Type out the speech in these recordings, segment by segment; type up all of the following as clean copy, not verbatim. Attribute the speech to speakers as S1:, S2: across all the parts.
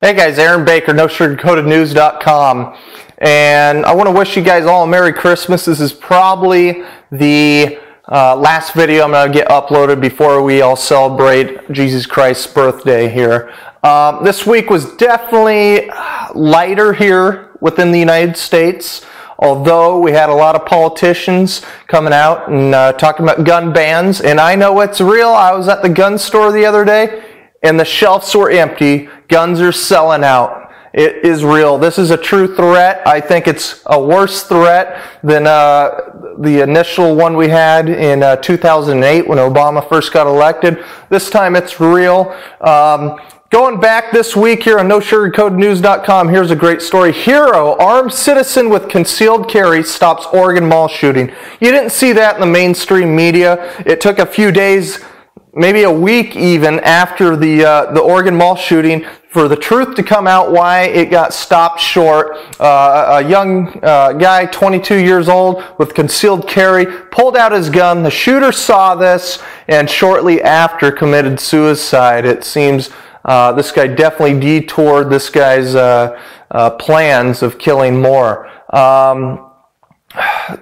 S1: Hey guys, Aaron Baker, NoSugarCoatedNews.com, and I want to wish you guys all a Merry Christmas. This is probably the last video I'm going to get uploaded before we all celebrate Jesus Christ's birthday here. This week was definitely lighter here within the United States, although we had a lot of politicians coming out and talking about gun bans, and I know it's real. I was at the gun store the other day, and the shelves were empty. Guns are selling out. It is real. This is a true threat. I think it's a worse threat than the initial one we had in 2008 when Obama first got elected. This time it's real. Going back this week here on NoSugarCoatedNews.com, here's a great story. Hero, armed citizen with concealed carry, stops Oregon mall shooting. You didn't see that in the mainstream media. It took a few days, maybe a week even, after the Oregon mall shooting for the truth to come out why it got stopped short. A young guy, 22 years old, with concealed carry, pulled out his gun. The shooter saw this and shortly after committed suicide. It seems this guy definitely detoured this guy's plans of killing more.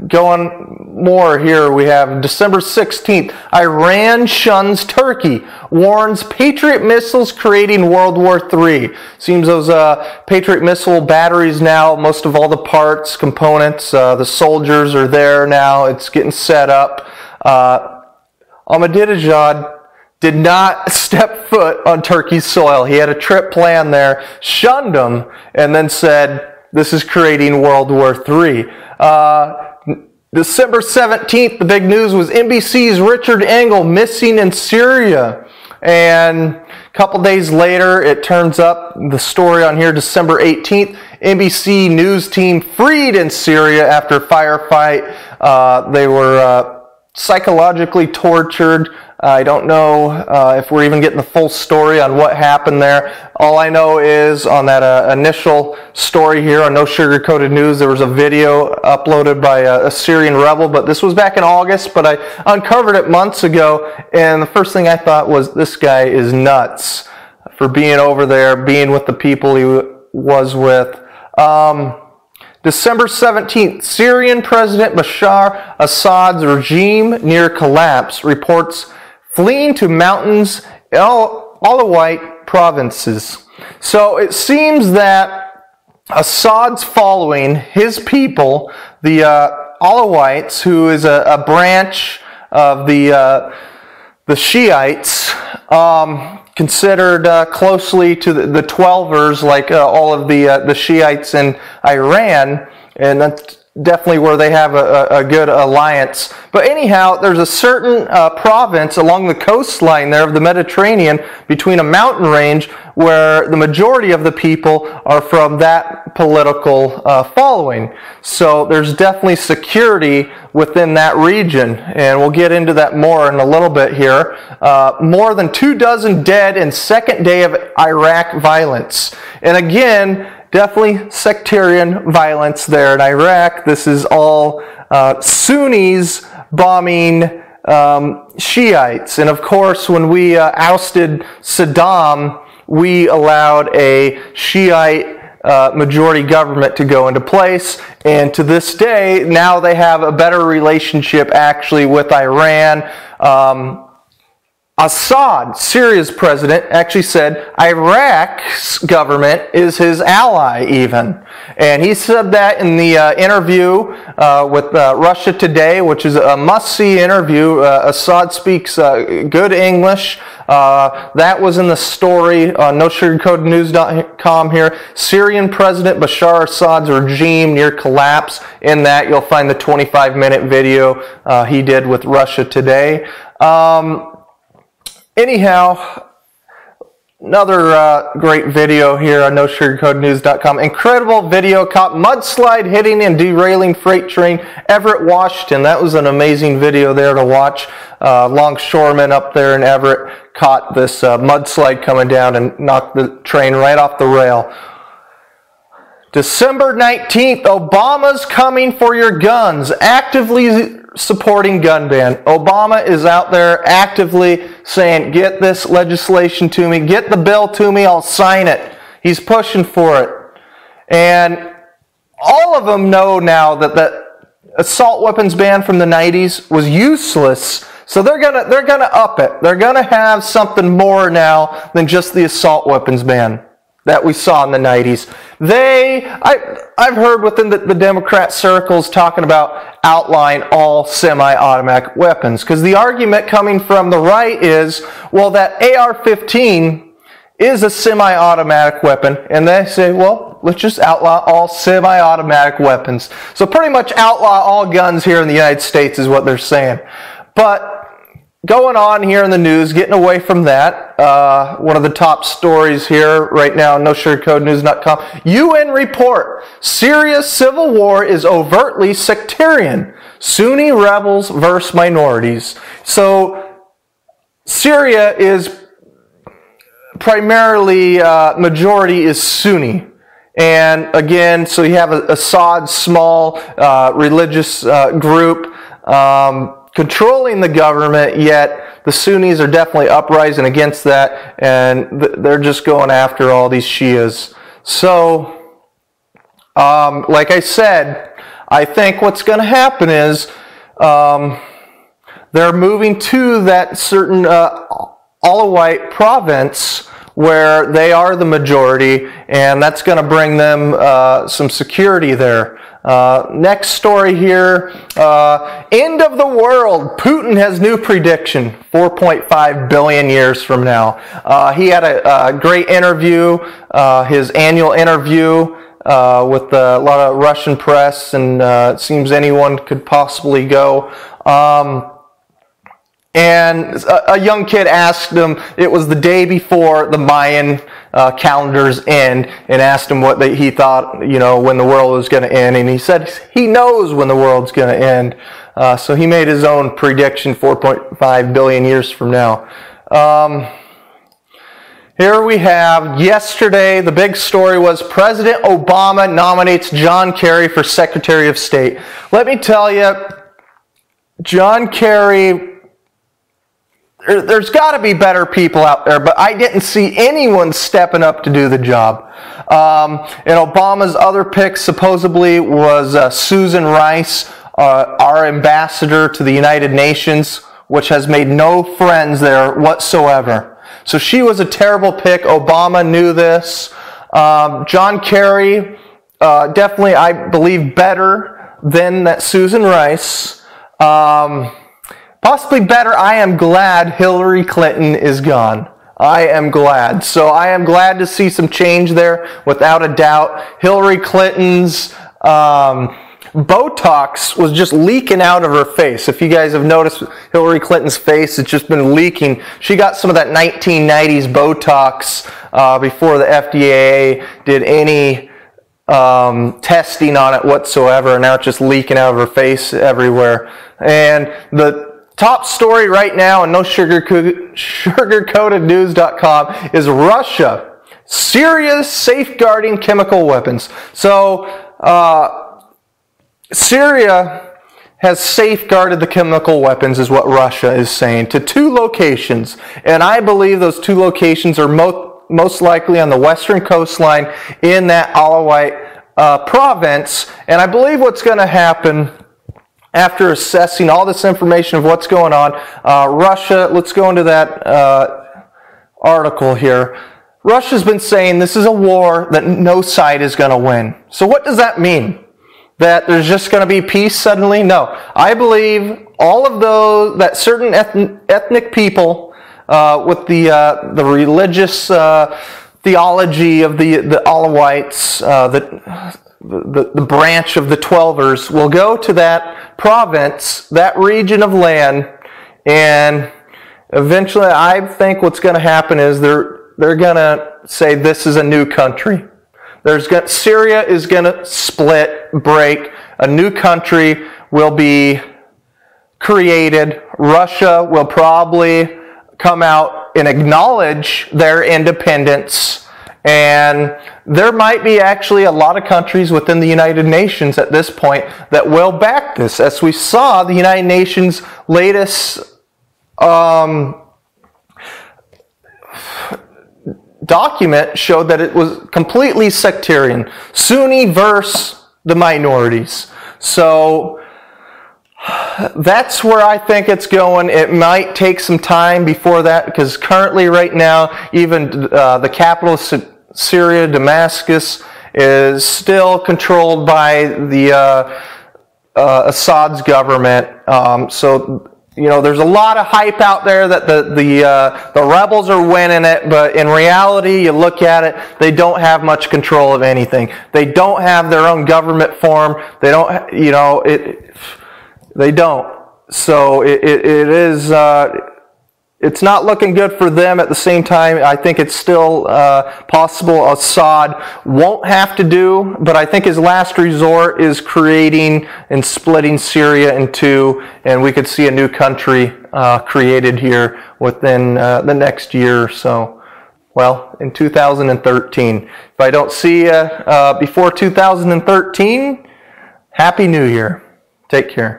S1: Going more here, we have December 16th. Iran shuns Turkey, warns Patriot missiles creating World War III. Seems those Patriot missile batteries now, most of all the parts, components, the soldiers are there now. It's getting set up. Ahmadinejad did not step foot on Turkey's soil. He had a trip planned there, shunned them, and then said, this is creating World War III. December 17th, the big news was NBC's Richard Engel missing in Syria. And a couple days later, it turns up, the story on here, December 18th, NBC news team freed in Syria after a firefight. They were psychologically tortured. I don't know if we're even getting the full story on what happened there. All I know is on that initial story here on No Sugar Coated News, there was a video uploaded by a Syrian rebel, but this was back in August, but I uncovered it months ago, and the first thing I thought was, this guy is nuts for being over there, being with the people he was with. December 17th, Syrian President Bashar Assad's regime near collapse, reports fleeing to mountains, Alawite provinces. So it seems that Assad's following, his people, the Alawites, who is a branch of the Shiites, considered closely to the Twelvers, like all of the Shiites in Iran, and that's definitely where they have a good alliance. But anyhow, there's a certain province along the coastline there of the Mediterranean between a mountain range where the majority of the people are from that political following. So there's definitely security within that region, and we'll get into that more in a little bit here. More than 24 dead in second day of Iraq violence. And again, definitely sectarian violence there in Iraq. This is all Sunnis bombing Shiites. And of course, when we ousted Saddam, we allowed a Shiite majority government to go into place. And to this day, now they have a better relationship actually with Iran. Assad, Syria's president, actually said Iraq's government is his ally even. And he said that in the interview with Russia Today, which is a must-see interview. Assad speaks good English. That was in the story on NoSugarCoatedNews.com here. Syrian President Bashar Assad's regime near collapse. In that, you'll find the 25-minute video he did with Russia Today. Anyhow, another great video here on NoSugarCoatedNews.com. Incredible video caught mudslide hitting and derailing freight train, Everett, Washington. That was an amazing video there to watch. Longshoremen up there in Everett caught this mudslide coming down and knocked the train right off the rail. December 19th, Obama's coming for your guns, actively supporting gun ban. Obama is out there actively saying, get this legislation to me, get the bill to me, I'll sign it. He's pushing for it. And all of them know now that the assault weapons ban from the 90s was useless. So they're gonna up it. They're gonna have something more now than just the assault weapons ban that we saw in the 90s. I've heard within the Democrat circles talking about outlawing all semi-automatic weapons, because the argument coming from the right is, well, that AR-15 is a semi-automatic weapon, and they say, well, let's just outlaw all semi-automatic weapons. So pretty much outlaw all guns here in the United States is what they're saying. But going on here in the news, getting away from that, one of the top stories here right now, NoSugarCoatedNews.com, UN report, Syria's civil war is overtly sectarian. Sunni rebels versus minorities. So Syria is primarily, majority is Sunni. And again, so you have Assad's small religious group controlling the government, yet the Sunnis are definitely uprising against that, and they're just going after all these Shias. So, like I said, I think what's going to happen is they're moving to that certain Alawite province where they are the majority, and that's going to bring them some security there. Next story here, end of the world. Putin has new prediction, 4.5 billion years from now. He had a great interview, his annual interview with a lot of Russian press, and it seems anyone could possibly go. And a young kid asked him, it was the day before the Mayan calendar's end, and asked him what he thought, you know, when the world was going to end. And he said he knows when the world's going to end. So he made his own prediction 4.5 billion years from now. Here we have, yesterday, the big story was President Obama nominates John Kerry for Secretary of State. Let me tell you, John Kerry, there's got to be better people out there, but I didn't see anyone stepping up to do the job. And Obama's other pick supposedly was Susan Rice, our ambassador to the United Nations, which has made no friends there whatsoever. So she was a terrible pick. Obama knew this. John Kerry, definitely, I believe, better than that Susan Rice. Possibly better. I am glad Hillary Clinton is gone. I am glad. So I am glad to see some change there, without a doubt. Hillary Clinton's Botox was just leaking out of her face. If you guys have noticed Hillary Clinton's face, it's just been leaking. She got some of that 1990s Botox before the FDA did any testing on it whatsoever, and now it's just leaking out of her face everywhere. And the top story right now on NoSugarCoatedNews.com is Russia. Syria's safeguarding chemical weapons. So, Syria has safeguarded the chemical weapons, is what Russia is saying, to 2 locations. And I believe those 2 locations are most likely on the western coastline in that Alawite province. And I believe what's going to happen, after assessing all this information of what's going on, Russia, let's go into that article here. Russia's been saying this is a war that no side is going to win. So what does that mean? That there's just going to be peace suddenly? No. I believe all of those, that certain ethnic people with the religious theology of the Alawites, the branch of the Twelvers, will go to that province, that region of land, and eventually I think what's going to happen is they're going to say this is a new country. Syria is going to split, break. A new country will be created. Russia will probably come out and acknowledge their independence. And there might be actually a lot of countries within the United Nations at this point that will back this. As we saw, the United Nations' latest document showed that it was completely sectarian. Sunni versus the minorities. So that's where I think it's going. It might take some time before that, because currently right now, even the capital of Syria, Damascus, is still controlled by the Assad's government. So you know, there's a lot of hype out there that the rebels are winning it, but in reality, you look at it, they don't have much control of anything. They don't have their own government form. They don't, you know, they don't. So it is. It's not looking good for them. At the same time, I think it's still possible Assad won't have to do, but I think his last resort is creating and splitting Syria in two, and we could see a new country created here within the next year or so. Well, in 2013. If I don't see you before 2013, Happy New Year. Take care.